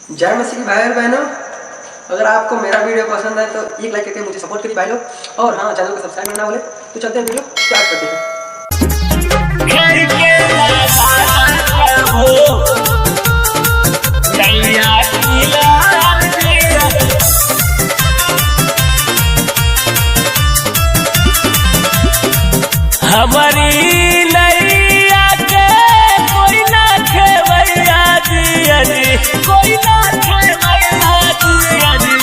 जय मसीह भाई और बहनों, अगर आपको मेरा वीडियो पसंद है तो एक लाइक करके मुझे सपोर्ट करिए भाई लोग। और हाँ, चैनल को सब्सक्राइब करना भूले। तो चलते हैं, वीडियो स्टार्ट करते हैं। हमारी नैया के कोई ना खेवैया दिया जी, कोई ना खेवैया दिया जी।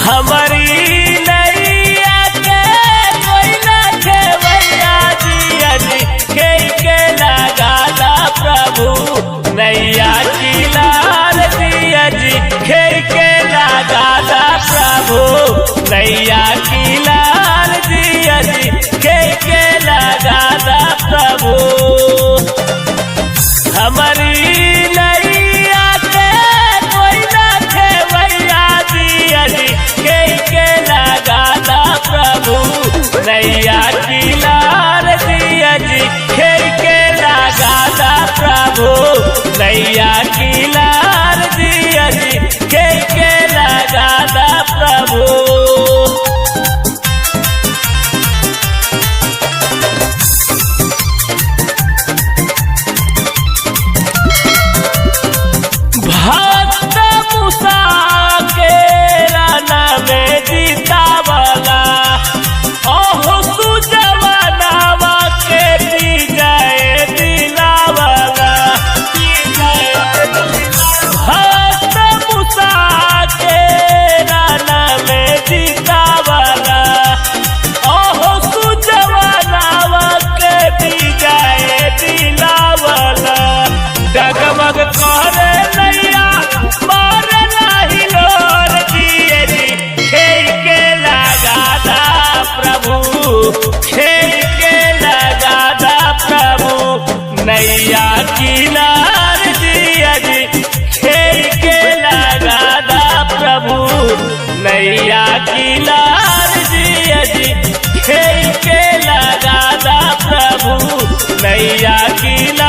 हमारी नैया के कोई ना खेवैया दिया जी। के लगाला प्रभु नैया की लाल दिया जी। के लगाला प्रभु नैया की लाल दिया जी। के लगाला प्रभु हमारी नैया के कोई ना खेवैया दिया जी। के लगाला प्रभु नैया की लाल दिया जी। के लगाला प्रभु नैया की लाल दिया जी। के लगाला प्रभु भक्त मूसा के राना में जीता वाला ओहो सुजवानावा के दी जाए दिला वाला। भक्त मूसा के राना में जीता वाला ओहो सुजवानावा के दी जाए दिला वाला। डगमग करे नैया मारे नहीं लोर दिए जी। के लगादा प्रभु, के लगादा प्रभु नैया की लाल दिया जी। के लगादा प्रभु नैया की लाल दिया जी। के लगादा प्रभु नैया की लाल